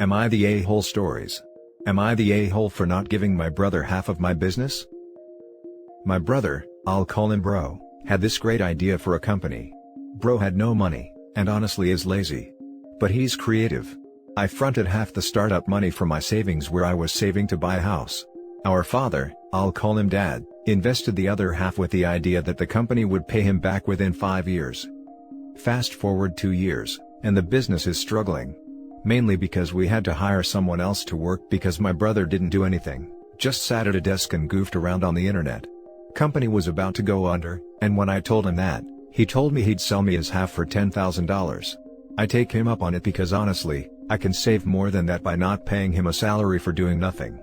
Am I the a-hole stories? Am I the a-hole for not giving my brother half of my business? My brother, I'll call him Bro, had this great idea for a company. Bro had no money, and honestly is lazy. But he's creative. I fronted half the startup money from my savings where I was saving to buy a house. Our father, I'll call him Dad, invested the other half with the idea that the company would pay him back within 5 years. Fast forward 2 years, and the business is struggling. Mainly because we had to hire someone else to work because my brother didn't do anything, just sat at a desk and goofed around on the internet. Company was about to go under, and when I told him that, he told me he'd sell me his half for $10,000. I take him up on it because honestly, I can save more than that by not paying him a salary for doing nothing.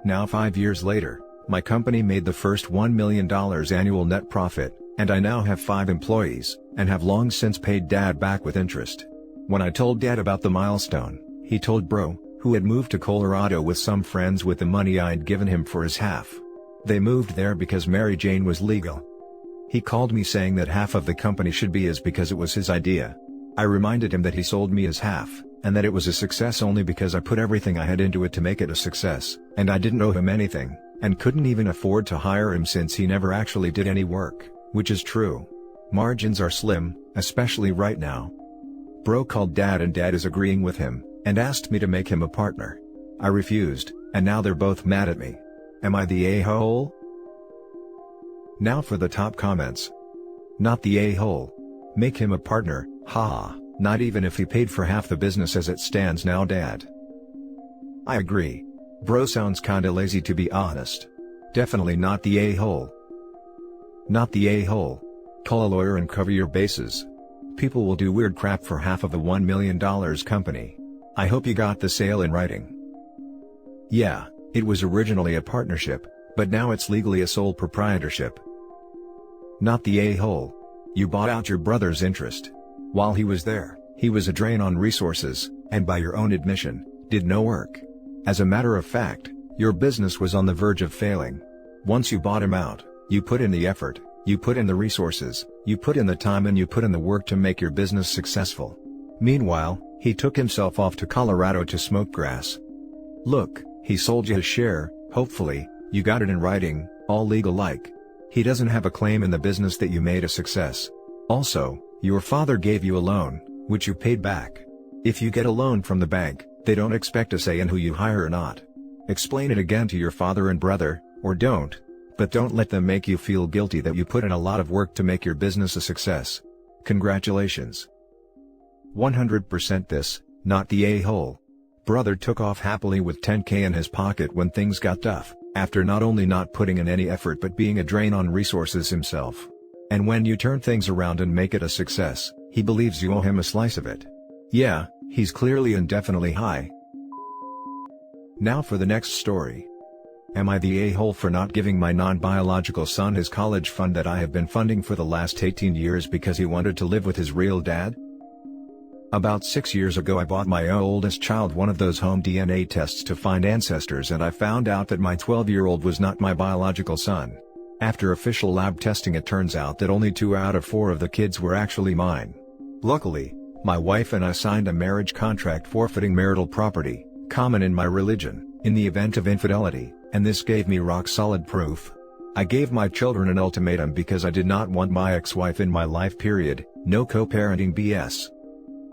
Now 5 years later, my company made the first $1 million annual net profit, and I now have 5 employees, and have long since paid Dad back with interest. When I told Dad about the milestone, he told Bro, who had moved to Colorado with some friends with the money I'd given him for his half. They moved there because Mary Jane was legal. He called me saying that half of the company should be his because it was his idea. I reminded him that he sold me his half, and that it was a success only because I put everything I had into it to make it a success, and I didn't owe him anything, and couldn't even afford to hire him since he never actually did any work, which is true. Margins are slim, especially right now. Bro called Dad and Dad is agreeing with him, and asked me to make him a partner. I refused, and now they're both mad at me. Am I the a-hole? Now for the top comments. Not the a-hole. Make him a partner, haha, not even if he paid for half the business as it stands now, Dad. I agree. Bro sounds kinda lazy to be honest. Definitely not the a-hole. Not the a-hole. Call a lawyer and cover your bases. People will do weird crap for half of the $1 million company. I hope you got the sale in writing. Yeah, it was originally a partnership, but now it's legally a sole proprietorship. Not the a-hole. You bought out your brother's interest. While he was there, he was a drain on resources, and by your own admission, did no work. As a matter of fact, your business was on the verge of failing. Once you bought him out, you put in the effort, you put in the resources, you put in the time, and you put in the work to make your business successful. Meanwhile, he took himself off to Colorado to smoke grass. Look, he sold you his share, hopefully, you got it in writing, all legal-like. He doesn't have a claim in the business that you made a success. Also, your father gave you a loan, which you paid back. If you get a loan from the bank, they don't expect a say in who you hire or not. Explain it again to your father and brother, or don't. But don't let them make you feel guilty that you put in a lot of work to make your business a success. Congratulations. 100% this, not the a-hole. Brother took off happily with $10K in his pocket when things got tough, after not only not putting in any effort but being a drain on resources himself. And when you turn things around and make it a success, he believes you owe him a slice of it. Yeah, he's clearly and definitely high. Now for the next story. Am I the a-hole for not giving my non-biological son his college fund that I have been funding for the last 18 years because he wanted to live with his real dad? About 6 years ago I bought my oldest child one of those home DNA tests to find ancestors, and I found out that my 12-year-old was not my biological son. After official lab testing, it turns out that only 2 out of 4 of the kids were actually mine. Luckily, my wife and I signed a marriage contract forfeiting marital property, common in my religion, in the event of infidelity, and this gave me rock-solid proof. I gave my children an ultimatum because I did not want my ex-wife in my life, period, no co-parenting BS.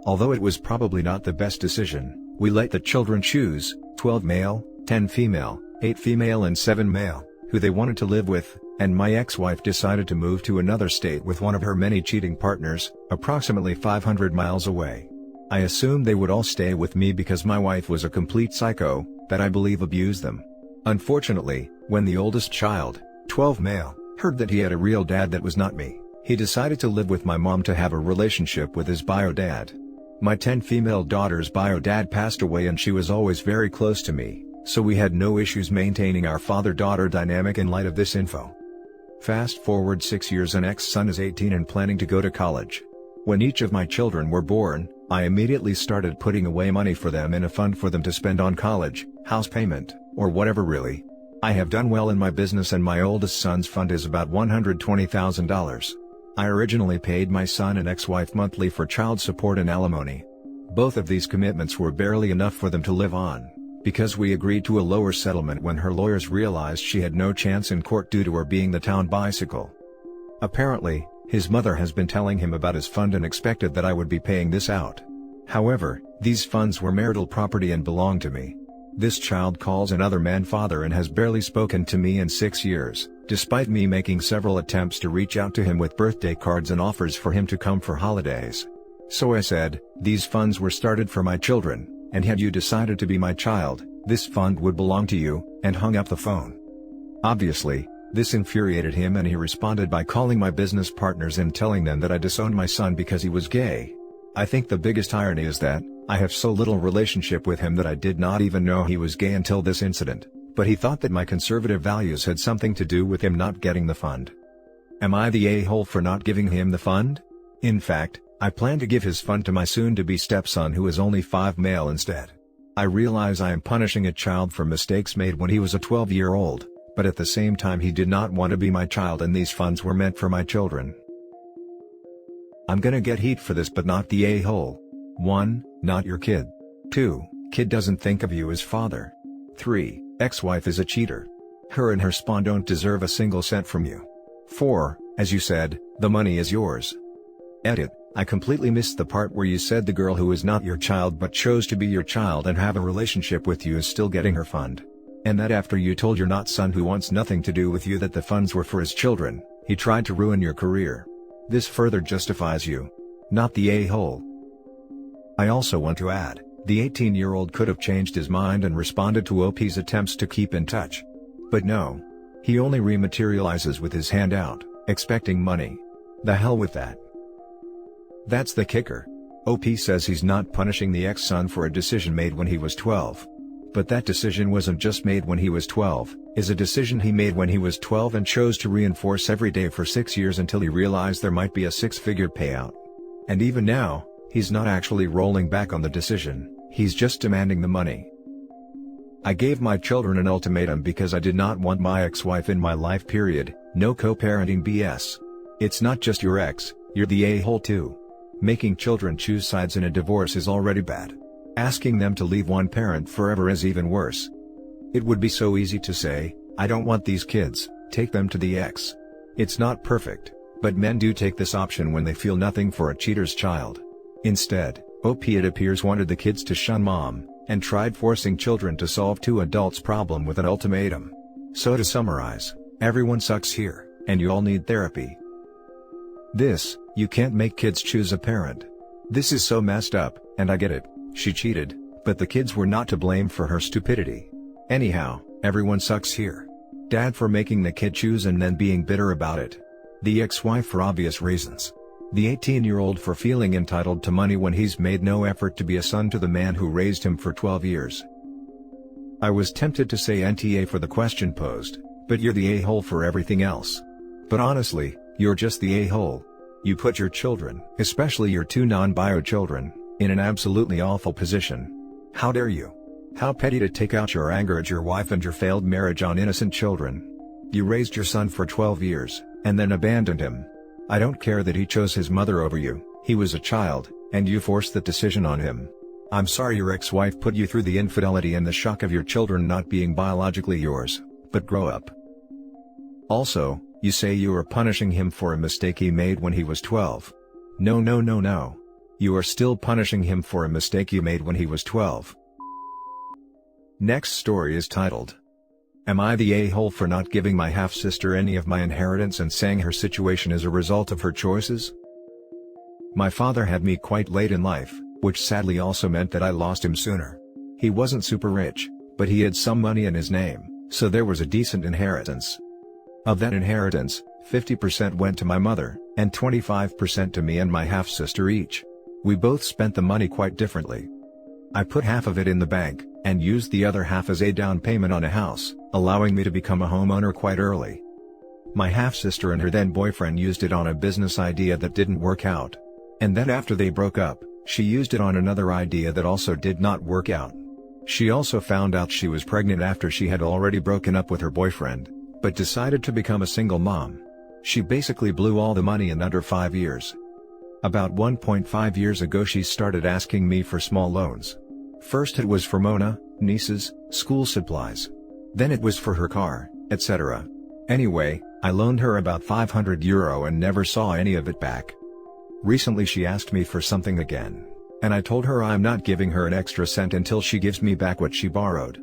Although it was probably not the best decision, we let the children choose, 12 male, 10 female, 8 female and 7 male, who they wanted to live with, and my ex-wife decided to move to another state with one of her many cheating partners, approximately 500 miles away. I assumed they would all stay with me because my wife was a complete psycho, that I believe abused them. Unfortunately, when the oldest child, 12 male, heard that he had a real dad that was not me, he decided to live with my mom to have a relationship with his bio dad. My 10 female daughter's bio dad passed away and she was always very close to me, so we had no issues maintaining our father-daughter dynamic in light of this info. Fast forward 6 years and ex-son is 18 and planning to go to college. When each of my children were born, I immediately started putting away money for them in a fund for them to spend on college, house payment, or whatever really. I have done well in my business and my oldest son's fund is about $120,000. I originally paid my son and ex-wife monthly for child support and alimony. Both of these commitments were barely enough for them to live on, because we agreed to a lower settlement when her lawyers realized she had no chance in court due to her being the town bicycle. Apparently, his mother has been telling him about his fund and expected that I would be paying this out. However, these funds were marital property and belong to me. This child calls another man father and has barely spoken to me in 6 years, despite me making several attempts to reach out to him with birthday cards and offers for him to come for holidays. So I said, these funds were started for my children, and had you decided to be my child, this fund would belong to you, and hung up the phone. Obviously, this infuriated him and he responded by calling my business partners and telling them that I disowned my son because he was gay. I think the biggest irony is that, I have so little relationship with him that I did not even know he was gay until this incident, but he thought that my conservative values had something to do with him not getting the fund. Am I the a-hole for not giving him the fund? In fact, I plan to give his fund to my soon-to-be stepson who is only 5 male instead. I realize I am punishing a child for mistakes made when he was a 12-year-old, but at the same time he did not want to be my child and these funds were meant for my children. I'm gonna get heat for this but not the a-hole. 1. Not your kid. 2. Kid doesn't think of you as father. 3. Ex-wife is a cheater. Her and her spawn don't deserve a single cent from you. 4. As you said, the money is yours. Edit. I completely missed the part where you said the girl who is not your child but chose to be your child and have a relationship with you is still getting her fund. And that after you told your not son who wants nothing to do with you that the funds were for his children, he tried to ruin your career. This further justifies you. Not the a-hole. I also want to add, the 18-year-old could have changed his mind and responded to OP's attempts to keep in touch. But no. He only rematerializes with his hand out, expecting money. The hell with that. That's the kicker. OP says he's not punishing the ex-son for a decision made when he was 12. But that decision wasn't just made when he was 12, is a decision he made when he was 12 and chose to reinforce every day for 6 years until he realized there might be a 6-figure payout. And even now, he's not actually rolling back on the decision, he's just demanding the money. I gave my children an ultimatum because I did not want my ex-wife in my life period, no co-parenting BS. It's not just your ex, you're the a-hole too. Making children choose sides in a divorce is already bad. Asking them to leave one parent forever is even worse. It would be so easy to say, I don't want these kids, take them to the ex. It's not perfect, but men do take this option when they feel nothing for a cheater's child. Instead, OP it appears wanted the kids to shun mom, and tried forcing children to solve two adults' problem with an ultimatum. So to summarize, everyone sucks here, and you all need therapy. You can't make kids choose a parent. This is so messed up, and I get it, she cheated, but the kids were not to blame for her stupidity. Anyhow, everyone sucks here. Dad for making the kid choose and then being bitter about it. The ex-wife for obvious reasons. The 18-year-old for feeling entitled to money when he's made no effort to be a son to the man who raised him for 12 years. I was tempted to say NTA for the question posed, but you're the a-hole for everything else. But honestly, you're just the a-hole. You put your children, especially your 2 non-bio children, in an absolutely awful position. How dare you? How petty to take out your anger at your wife and your failed marriage on innocent children. You raised your son for 12 years, and then abandoned him. I don't care that he chose his mother over you, he was a child, and you forced that decision on him. I'm sorry your ex-wife put you through the infidelity and the shock of your children not being biologically yours, but grow up. Also, you say you are punishing him for a mistake he made when he was 12. No. You are still punishing him for a mistake you made when he was 12. Next story is titled, Am I the a-hole for not giving my half-sister any of my inheritance and saying her situation is a result of her choices? My father had me quite late in life, which sadly also meant that I lost him sooner. He wasn't super rich, but he had some money in his name, so there was a decent inheritance. Of that inheritance, 50% went to my mother, and 25% to me and my half-sister each. We both spent the money quite differently. I put half of it in the bank, and used the other half as a down payment on a house, allowing me to become a homeowner quite early. My half-sister and her then boyfriend used it on a business idea that didn't work out. And then after they broke up, she used it on another idea that also did not work out. She also found out she was pregnant after she had already broken up with her boyfriend, but decided to become a single mom. She basically blew all the money in under 5 years. About 1.5 years ago she started asking me for small loans. First it was for Mona, nieces, school supplies. Then it was for her car, etc. Anyway, I loaned her about €500 and never saw any of it back. Recently she asked me for something again. And I told her I'm not giving her an extra cent until she gives me back what she borrowed.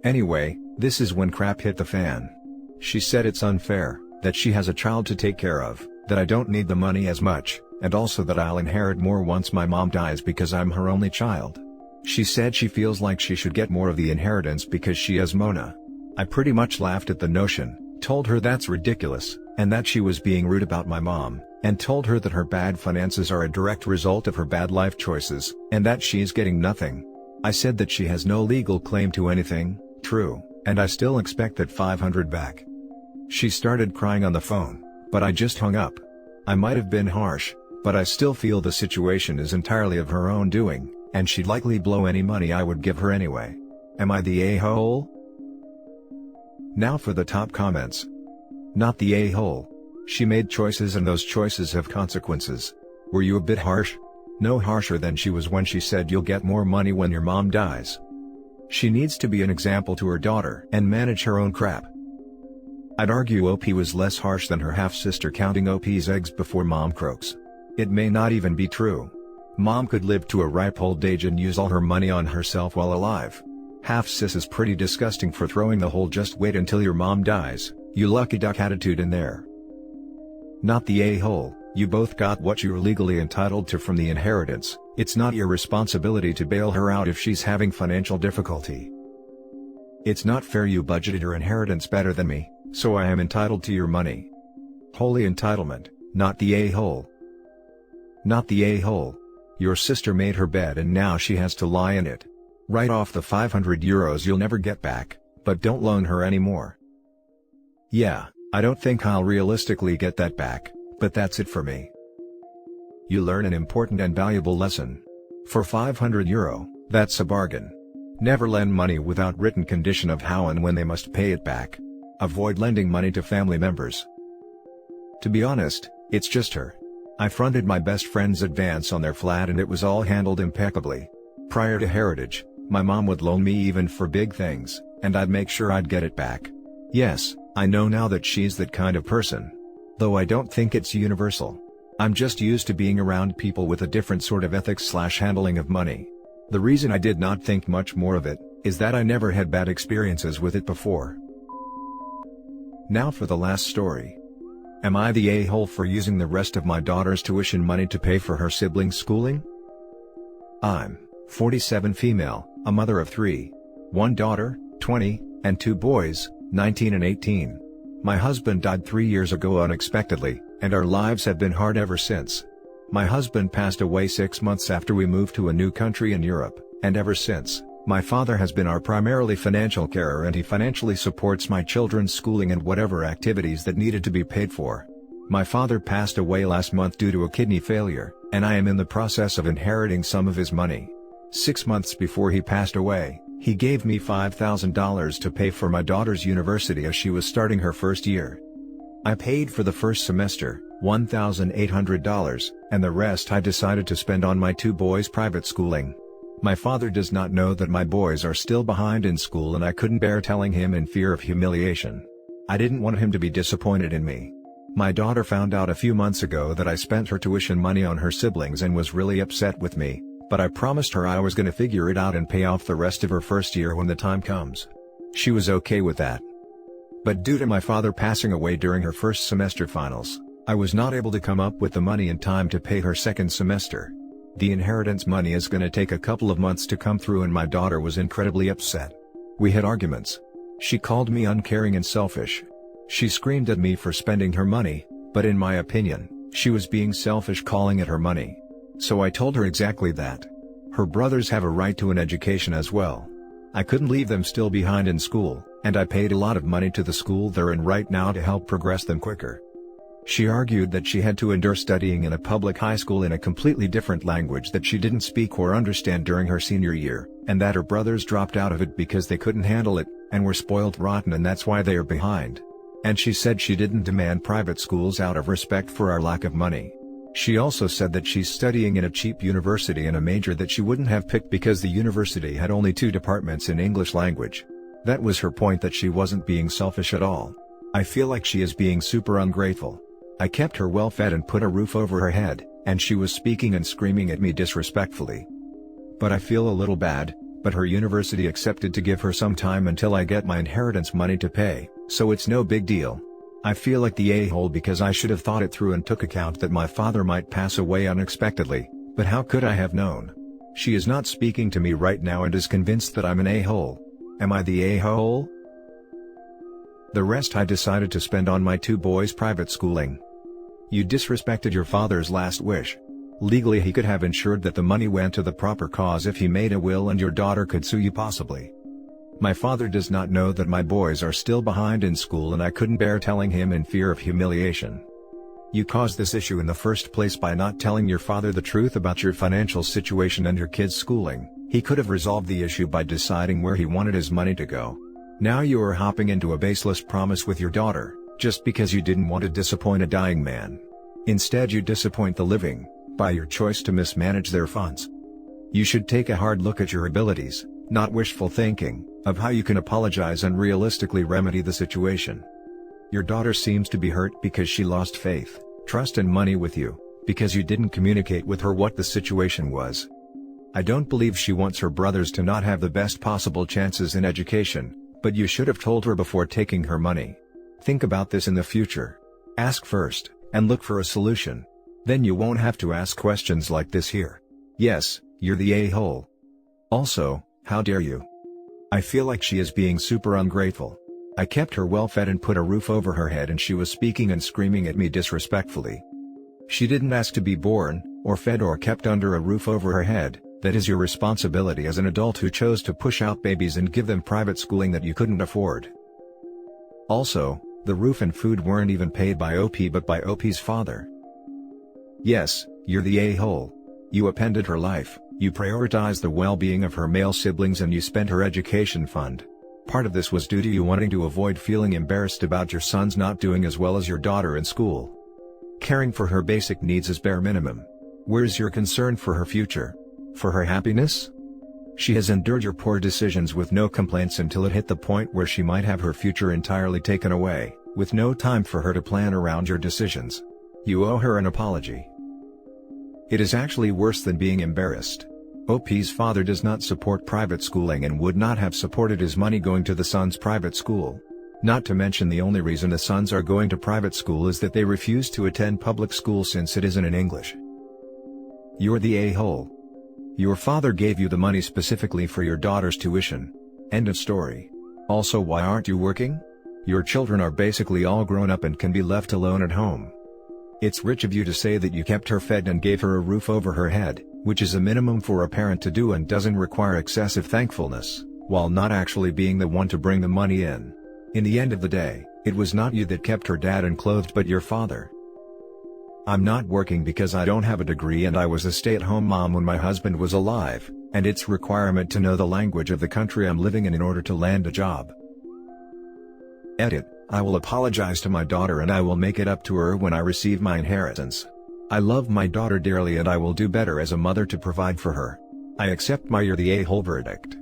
Anyway, this is when crap hit the fan. She said it's unfair, that she has a child to take care of, that I don't need the money as much, and also that I'll inherit more once my mom dies because I'm her only child. She said she feels like she should get more of the inheritance because she is Mona. I pretty much laughed at the notion, told her that's ridiculous, and that she was being rude about my mom, and told her that her bad finances are a direct result of her bad life choices, and that she's getting nothing. I said that she has no legal claim to anything, true, and I still expect that $500 back. She started crying on the phone, but I just hung up. I might have been harsh, but I still feel the situation is entirely of her own doing, and she'd likely blow any money I would give her anyway. Am I the a-hole? Now for the top comments. Not the a-hole. She made choices and those choices have consequences. Were you a bit harsh? No harsher than she was when she said you'll get more money when your mom dies. She needs to be an example to her daughter and manage her own crap. I'd argue OP was less harsh than her half-sister counting OP's eggs before mom croaks. It may not even be true. Mom could live to a ripe old age and use all her money on herself while alive. Half-sis is pretty disgusting for throwing the whole "just wait until your mom dies, you lucky duck" attitude in there. Not the a-hole. You both got what you're legally entitled to from the inheritance. It's not your responsibility to bail her out if she's having financial difficulty. It's not fair you budgeted your inheritance better than me, so I am entitled to your money. Holy entitlement, not the a-hole. Not the a-hole. Your sister made her bed and now she has to lie in it. Write off the €500 you'll never get back, but don't loan her anymore. Yeah, I don't think I'll realistically get that back, but that's it for me. You learn an important and valuable lesson. For €500, that's a bargain. Never lend money without written condition of how and when they must pay it back. Avoid lending money to family members. To be honest, it's just her. I fronted my best friend's advance on their flat and it was all handled impeccably. Prior to Heritage, my mom would loan me even for big things, and I'd make sure I'd get it back. Yes, I know now that she's that kind of person. Though I don't think it's universal. I'm just used to being around people with a different sort of ethics/handling of money. The reason I did not think much more of it, is that I never had bad experiences with it before. Now for the last story. Am I the a-hole for using the rest of my daughter's tuition money to pay for her siblings' schooling? I'm 47 female, a mother of 3. One daughter, 20, and 2 boys, 19 and 18. My husband died 3 years ago unexpectedly, and our lives have been hard ever since. My husband passed away 6 months after we moved to a new country in Europe, and ever since, my father has been our primarily financial carer and he financially supports my children's schooling and whatever activities that needed to be paid for. My father passed away last month due to a kidney failure, and I am in the process of inheriting some of his money. 6 months before he passed away, he gave me $5,000 to pay for my daughter's university as she was starting her first year. I paid for the first semester, $1,800, and the rest I decided to spend on my 2 boys' private schooling. My father does not know that my boys are still behind in school and I couldn't bear telling him in fear of humiliation. I didn't want him to be disappointed in me. My daughter found out a few months ago that I spent her tuition money on her siblings and was really upset with me, but I promised her I was gonna figure it out and pay off the rest of her first year when the time comes. She was okay with that. But due to my father passing away during her first semester finals, I was not able to come up with the money in time to pay her second semester. The inheritance money is gonna take a couple of months to come through and my daughter was incredibly upset. We had arguments. She called me uncaring and selfish. She screamed at me for spending her money, but in my opinion, she was being selfish calling it her money. So I told her exactly that. Her brothers have a right to an education as well. I couldn't leave them still behind in school, and I paid a lot of money to the school they're in right now to help progress them quicker. She argued that she had to endure studying in a public high school in a completely different language that she didn't speak or understand during her senior year, and that her brothers dropped out of it because they couldn't handle it, and were spoiled rotten and that's why they are behind. And she said she didn't demand private schools out of respect for our lack of money. She also said that she's studying in a cheap university in a major that she wouldn't have picked because the university had only 2 departments in English language. That was her point, that she wasn't being selfish at all. I feel like she is being super ungrateful. I kept her well fed and put a roof over her head, and she was speaking and screaming at me disrespectfully. But I feel a little bad, but her university accepted to give her some time until I get my inheritance money to pay, so it's no big deal. I feel like the a-hole because I should have thought it through and took account that my father might pass away unexpectedly, but how could I have known? She is not speaking to me right now and is convinced that I'm an a-hole. Am I the a-hole? The rest I decided to spend on my 2 boys' private schooling. You disrespected your father's last wish. Legally he could have ensured that the money went to the proper cause if he made a will, and your daughter could sue you possibly. My father does not know that my boys are still behind in school, and I couldn't bear telling him in fear of humiliation. You caused this issue in the first place by not telling your father the truth about your financial situation and your kids' schooling. He could have resolved the issue by deciding where he wanted his money to go. Now you are hopping into a baseless promise with your daughter, just because you didn't want to disappoint a dying man. Instead you disappoint the living, by your choice to mismanage their funds. You should take a hard look at your abilities, not wishful thinking, of how you can apologize and realistically remedy the situation. Your daughter seems to be hurt because she lost faith, trust and money with you, because you didn't communicate with her what the situation was. I don't believe she wants her brothers to not have the best possible chances in education, but you should have told her before taking her money. Think about this in the future. Ask first, and look for a solution. Then you won't have to ask questions like this here. Yes, you're the a-hole. Also, how dare you? I feel like she is being super ungrateful. I kept her well fed and put a roof over her head, and she was speaking and screaming at me disrespectfully. She didn't ask to be born, or fed, or kept under a roof over her head. That is your responsibility as an adult who chose to push out babies and give them private schooling that you couldn't afford. Also, the roof and food weren't even paid by OP but by OP's father. Yes, you're the a-hole. You upended her life, you prioritized the well-being of her male siblings, and you spent her education fund. Part of this was due to you wanting to avoid feeling embarrassed about your sons not doing as well as your daughter in school. Caring for her basic needs is bare minimum. Where's your concern for her future? For her happiness? She has endured your poor decisions with no complaints until it hit the point where she might have her future entirely taken away, with no time for her to plan around your decisions. You owe her an apology. It is actually worse than being embarrassed. OP's father does not support private schooling and would not have supported his money going to the son's private school. Not to mention the only reason the sons are going to private school is that they refuse to attend public school since it isn't in English. You're the a-hole. Your father gave you the money specifically for your daughter's tuition. End of story. Also, why aren't you working? Your children are basically all grown up and can be left alone at home. It's rich of you to say that you kept her fed and gave her a roof over her head, which is a minimum for a parent to do and doesn't require excessive thankfulness, while not actually being the one to bring the money in. In the end of the day, it was not you that kept her dad and clothed but your father. I'm not working because I don't have a degree, and I was a stay-at-home mom when my husband was alive, and it's requirement to know the language of the country I'm living in order to land a job. Edit. I will apologize to my daughter and I will make it up to her when I receive my inheritance. I love my daughter dearly and I will do better as a mother to provide for her. I accept my "you're the a-hole" verdict.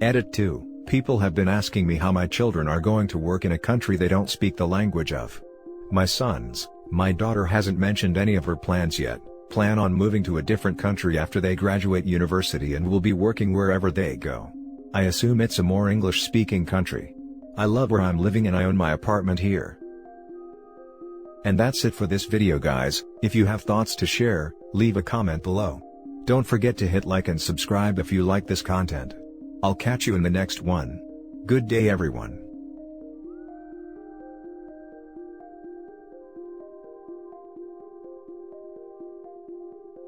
Edit 2. People have been asking me how my children are going to work in a country they don't speak the language of. My daughter hasn't mentioned any of her plans yet, plan on moving to a different country after they graduate university and will be working wherever they go. I assume it's a more English-speaking country. I love where I'm living and I own my apartment here. And that's it for this video, guys. If you have thoughts to share, leave a comment below. Don't forget to hit like and subscribe if you like this content. I'll catch you in the next one. Good day everyone.